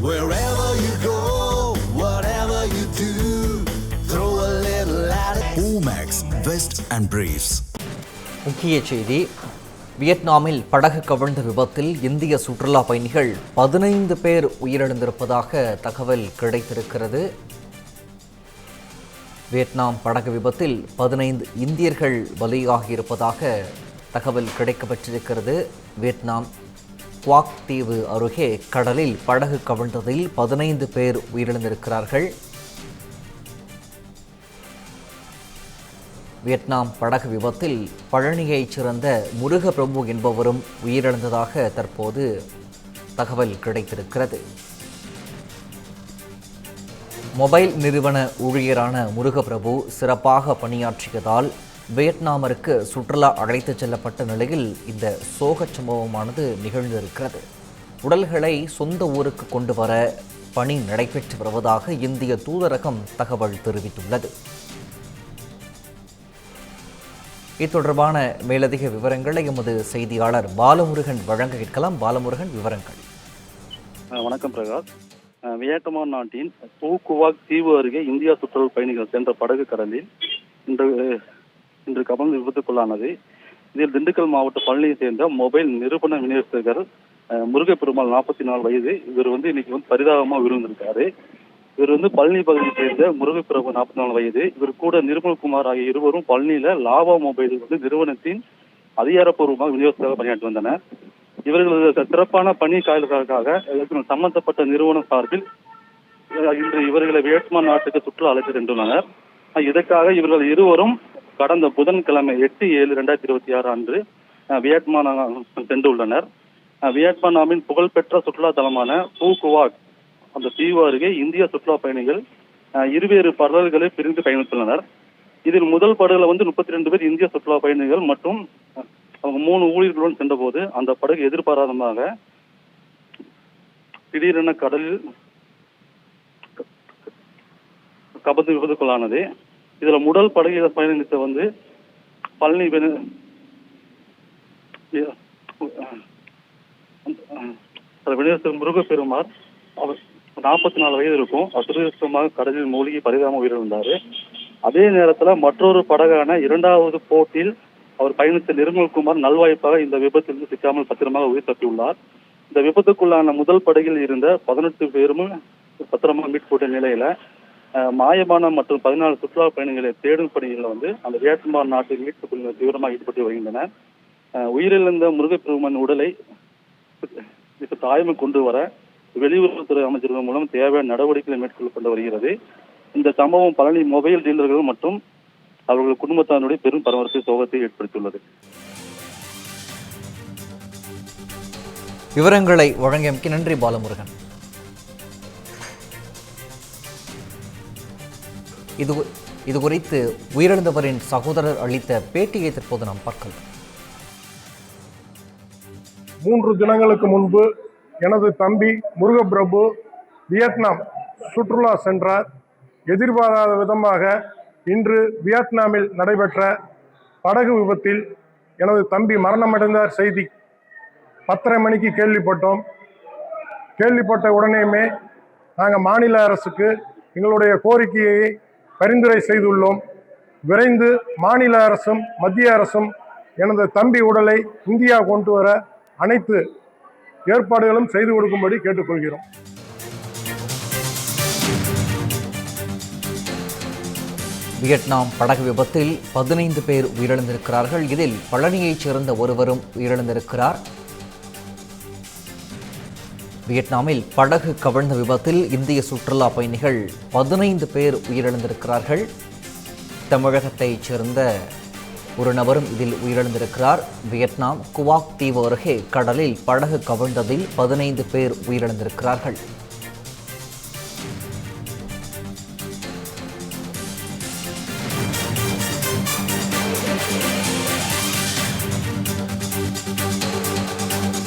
Wherever you go, whatever you do, throw a little at it. Omax, Vest and Briefs. முக்கிய செய்தி. வியட்நாமில் படகு கவிழ்ந்த விபத்தில் இந்திய சுற்றுலா பயணிகள் 15 பேர் உயிரிழந்திருப்பதாக தகவல் கிடைத்திருக்கிறது. வியட்நாம் படகு விபத்தில் 15 இந்தியர்கள் பலியாகியிருப்பதாக தகவல் கிடைக்கப்பட்டிருக்கிறது. வியட்நாம் குவாக் தீவு அருகே கடலில் படகு கவிழ்ந்ததில் 15 பேர் உயிரிழந்திருக்கிறார்கள். வியட்நாம் படகு விபத்தில் பழனியைச் சேர்ந்த முருகபிரபு என்பவரும் உயிரிழந்ததாக தற்போது தகவல் கிடைத்திருக்கிறது. மொபைல் நிறுவன ஊழியரான முருகபிரபு சிறப்பாக பணியாற்றியதால் வியட்நாமிற்கு சுற்றுலா அழைத்துச் செல்லப்பட்ட நிலையில் இந்த சோகச் சம்பவமானது நிகழ்ந்திருக்கிறது. உடல்களை சொந்த ஊருக்கு கொண்டு வர பணி நடைபெற்று வருவதாக இந்திய தூதரகம் தகவல் தெரிவித்துள்ளது. இத்தொடர்பான மேலதிக விவரங்களை எமது செய்தியாளர் பாலமுருகன் வழங்க கேட்கலாம். பாலமுருகன், விவரங்கள். வணக்கம் பிரகாஷ். வியட்நாம் நாட்டின் பூகுவாக் தீவு அருகே இந்தியா சுற்றுலா பயணிகள் சென்ற படகு கடலில் இன்று கவிழ்ந்து விபத்துக்குள்ளானது. இதில் திண்டுக்கல் மாவட்ட பழனியை சேர்ந்த மொபைல் நிறுவன விநியோகஸ்தர் முருகப்பெருமாள் 44 வயது. இவர் இன்னைக்கு பரிதாபமாக விழுந்திருக்காரு. இவர் பழனி பகுதியை சேர்ந்த முருகப்பிரபு 44 வயது. இவர் கூட நிர்மல்குமார் ஆகிய இருவரும் பழனியில லாவா மொபைல் நிறுவனத்தின் அதிகாரப்பூர்வமாக விநியோகஸ்தராக பணியாற்றி வந்தனர். இவர்களது சிறப்பான பணி காரணங்களுக்காக சம்பந்தப்பட்ட நிறுவனம் சார்பில் இன்று இவர்களை வியட்நாம் நாட்டுக்கு சுற்றுலா அழைத்து சென்றுள்ளனர். இதற்காக இவர்கள் இருவரும் கடந்த புதன்கிழமை 8/7/2026 அன்று வியட்நாம் சென்றுள்ளனர். வியட்நாமின் புகழ்பெற்ற சுற்றுலா தலமான பூகுவாக் அந்த தீவு அருகே இந்திய சுற்றுலா பயணிகள் இருவேறு படகுகளை பிரிந்து பயணித்துள்ளனர். இதில் முதல் படகுல 32 பேர் இந்திய சுற்றுலா பயணிகள் மற்றும் அவங்க 3 ஊழியர்களுடன் சென்றபோது அந்த படகு எதிர்பாராதமாக திடீரென கடலில் கபந்து விபத்துக்குள்ளானது. இதுல முதல் படகில் பயணித்த பழனி விநியோகஸ்தர் முருகப்பெருமாள் அவர் 44 வயது இருக்கும். அதிர்ஷ்டமாக கடலில் மூழ்கி பரிதாபமாக உயிரிழந்தார். அதே நேரத்தில் மற்றொரு படகான 2வது போட்டில் அவர் பயணித்த நிர்மல்குமார் நல்வாய்ப்பாக இந்த விபத்தில் சிக்காமல் பத்திரமாக உயிர் தப்பியுள்ளார். இந்த விபத்துக்குள்ளான முதல் படகில் இருந்த 18 பேரும் பத்திரமாக மீட்கப்பட்ட நிலையில மாயமான மற்றும் 14 சுற்றுலா பயணிகளை தேடும் பணிகளில் அந்த வியட்நாம் நாட்டு மீட்பு குழுவினர் தீவிரமாக ஈடுபட்டு வருகின்றனர். உயிரிழந்த முருகப்பெருமான் உடலை தாய்மை கொண்டு வர வெளியுறவுத்துறை அமைச்சர்கள் மூலம் தேவையான நடவடிக்கைகள் மேற்கொள்ளப்பட்டு வருகிறது. இந்த சம்பவம் பழனி மொபைல் டீலர்கள் மற்றும் அவர்கள் குடும்பத்தாருடைய பெரும் பரபரப்பை சோகத்தை ஏற்படுத்தியுள்ளது. விவரங்களை வழங்கியமைக்கு நன்றி பாலமுருகன். இது குறித்து உயிரிழந்தவரின் சகோதரர் அளித்த பேட்டியை தற்போது நாம் பார்க்கலாம். 3 தினங்களுக்கு முன்பு எனது தம்பி முருகப்பிரபு வியட்நாம் சுற்றுலா சென்றார். எதிர்பாராத விதமாக இன்று வியட்நாமில் நடைபெற்ற படகு விபத்தில் எனது தம்பி மரணமடைந்தார் செய்தி 10:30 மணிக்கு கேள்விப்பட்டோம். கேள்விப்பட்ட உடனேயுமே நாங்கள் மாநில அரசுக்கு எங்களுடைய கோரிக்கையை பரிந்துரை செய்துள்ளோம். விரைந்து மாநில அரசும் மத்திய அரசும் எனது தம்பி உடலை இந்தியா கொண்டு வர அனைத்து ஏற்பாடுகளும் செய்து கொடுக்கும்படி கேட்டுக்கொள்கிறோம். வியட்நாம் படகு விபத்தில் 15 பேர் உயிரிழந்திருக்கிறார்கள். இதில் பழனியைச் சேர்ந்த ஒருவரும் உயிரிழந்திருக்கிறார். வியட்நாமில் படகு கவிழ்ந்த விபத்தில் இந்திய சுற்றுலா பயணிகள் 15 பேர் உயிரிழந்திருக்கிறார்கள். தமிழகத்தைச் சேர்ந்த ஒரு நபரும் இதில் உயிரிழந்திருக்கிறார். வியட்நாம் குவாக் தீவு அருகே கடலில் படகு கவிழ்ந்ததில் 15 பேர் உயிரிழந்திருக்கிறார்கள்.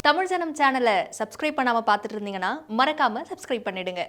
தமிழ் ஜனம் சேனலை சப்ஸ்கிரைப் பண்ணாம பார்த்துட்டு இருந்தீங்கன்னா மறக்காம சப்ஸ்கிரைப் பண்ணிடுங்க.